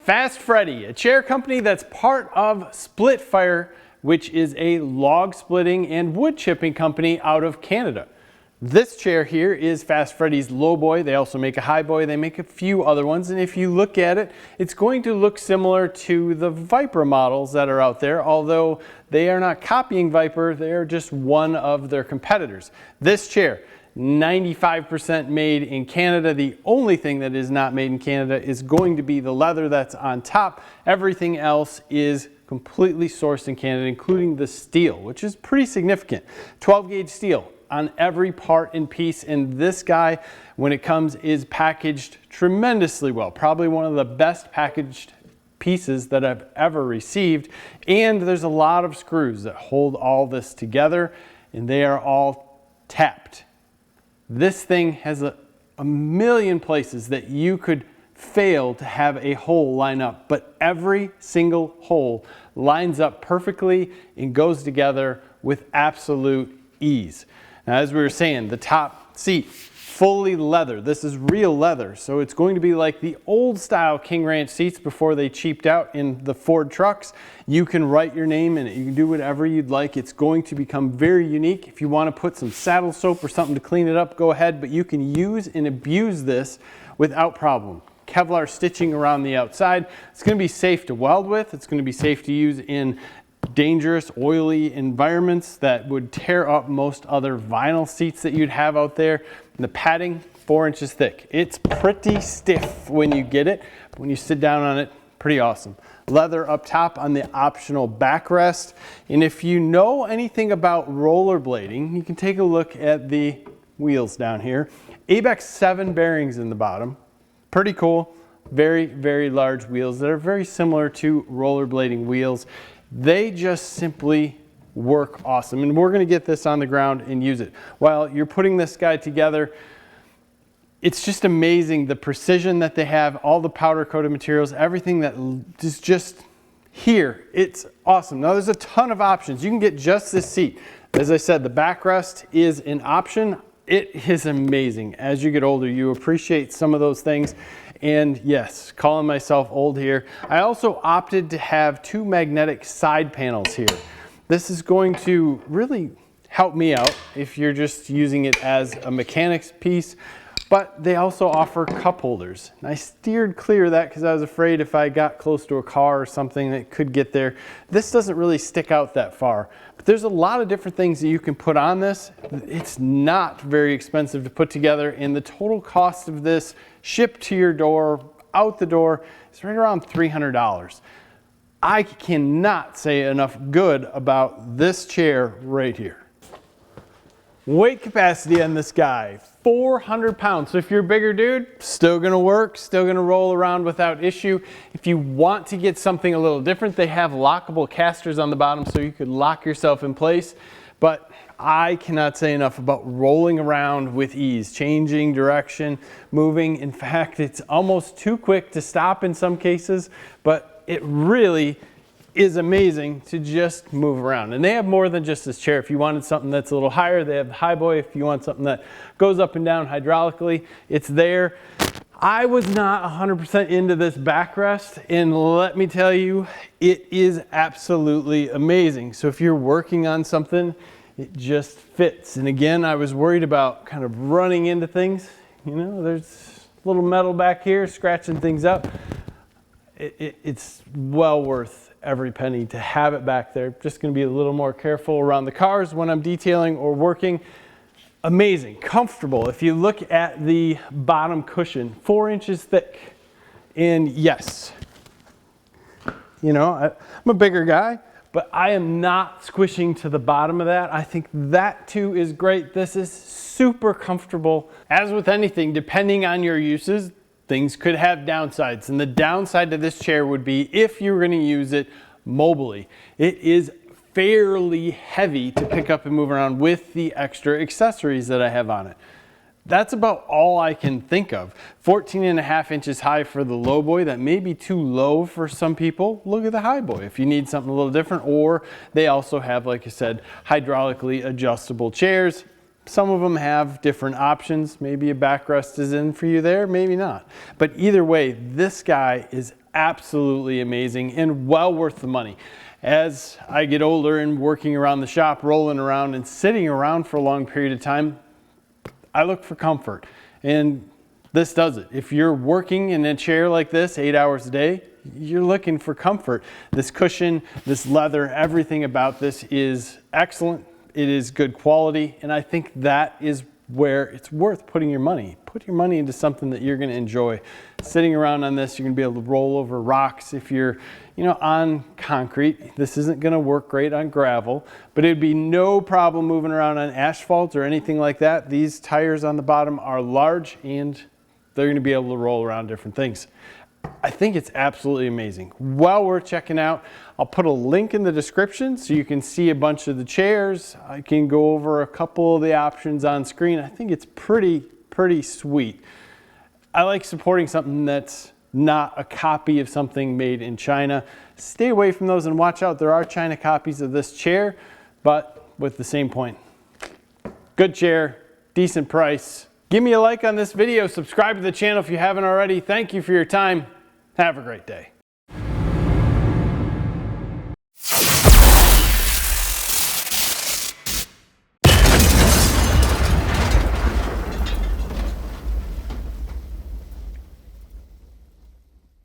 Fast Freddy, a chair company that's part of Splitfire, which is a log splitting and wood chipping company out of Canada. This chair here is Fast Freddy's low boy. They also make a high boy. They make a few other ones, and if you look at it, it's going to look similar to the Viper models that are out there, although they are not copying Viper. They are just one of their competitors. This chair, 95% made in Canada. The only thing that is not made in Canada is going to be the leather that's on top. Everything else is completely sourced in Canada, including the steel, which is pretty significant. 12 gauge steel on every part and piece, and this guy, when it comes, is packaged tremendously well. Probably one of the best packaged pieces that I've ever received. And there's a lot of screws that hold all this together, and they are all tapped. This thing has a million places that you could fail to have a hole line up, but every single hole lines up perfectly and goes together with absolute ease. Now, as we were saying, the top seat, fully leather. This is real leather, so it's going to be like the old style King Ranch seats before they cheaped out in the Ford trucks. You can write your name in it. You can do whatever you'd like. It's going to become very unique. If you want to put some saddle soap or something to clean it up, go ahead, but you can use and abuse this without problem. Kevlar stitching around the outside. It's going to be safe to weld with. It's going to be safe to use in dangerous, oily environments that would tear up most other vinyl seats that you'd have out there. And the padding, 4 inches thick. It's pretty stiff when you get it, but when you sit down on it, pretty awesome. Leather up top on the optional backrest. And if you know anything about rollerblading, you can take a look at the wheels down here. ABEX 7 bearings in the bottom. Pretty cool. Very, very large wheels that are very similar to rollerblading wheels. They just simply work awesome. And we're going to get this on the ground and use it. While you're putting this guy together, it's just amazing the precision that they have, all the powder coated materials, everything that is just here. It's awesome. Now there's a ton of options. You can get just this seat. As I said, the backrest is an option. It is amazing. As you get older, you appreciate some of those things. And yes, calling myself old here, I also opted to have 2 magnetic side panels here. This is going to really help me out if you're just using it as a mechanics piece, but they also offer cup holders. And I steered clear of that because I was afraid if I got close to a car or something that could get there. This doesn't really stick out that far, but there's a lot of different things that you can put on this. It's not very expensive to put together, and the total cost of this shipped to your door, out the door, is right around $300. I cannot say enough good about this chair right here. Weight capacity on this guy, 400 pounds. So if you're a bigger dude, still gonna work, still gonna roll around without issue. If you want to get something a little different, they have lockable casters on the bottom so you could lock yourself in place. But I cannot say enough about rolling around with ease, changing direction, moving. In fact, it's almost too quick to stop in some cases, but it really is amazing to just move around. And they have more than just this chair. If you wanted something that's a little higher, they have the high boy. If you want something that goes up and down hydraulically, it's there. I was not 100% into this backrest, and let me tell you, it is absolutely amazing. So if you're working on something, it just fits. And again, I was worried about kind of running into things. You know, there's a little metal back here scratching things up. It's well worth every penny to have it back there. Just going to be a little more careful around the cars when I'm detailing or working. Amazing, comfortable. If you look at the bottom cushion, 4 inches thick. And yes, you know, I'm a bigger guy, but I am not squishing to the bottom of that. I think that too is great. This is super comfortable. As with anything, depending on your uses, things could have downsides. And the downside to this chair would be if you were going to use it mobily. It is fairly heavy to pick up and move around with the extra accessories that I have on it. That's about all I can think of. 14.5 inches high for the low boy. That may be too low for some people. Look at the high boy if you need something a little different. Or they also have, like I said, hydraulically adjustable chairs. Some of them have different options. Maybe a backrest is in for you there, maybe not. But either way, this guy is absolutely amazing and well worth the money. As I get older and working around the shop, rolling around and sitting around for a long period of time, I look for comfort, and this does it. If you're working in a chair like this 8 hours a day, you're looking for comfort. This cushion, this leather, everything about this is excellent. It is good quality, and I think that is where it's worth putting your money. Put your money into something that you're going to enjoy. Sitting around on this, you're going to be able to roll over rocks. If you're, on concrete, this isn't going to work great on gravel, but it'd be no problem moving around on asphalt or anything like that. These tires on the bottom are large, and they're going to be able to roll around different things. I think it's absolutely amazing. Well worth checking out. I'll put a link in the description so you can see a bunch of the chairs. I can go over a couple of the options on screen. I think it's pretty sweet. I like supporting something that's not a copy of something made in China. Stay away from those and watch out. There are China copies of this chair, but with the same point. Good chair, decent price. Give me a like on this video, subscribe to the channel if you haven't already. Thank you for your time. Have a great day.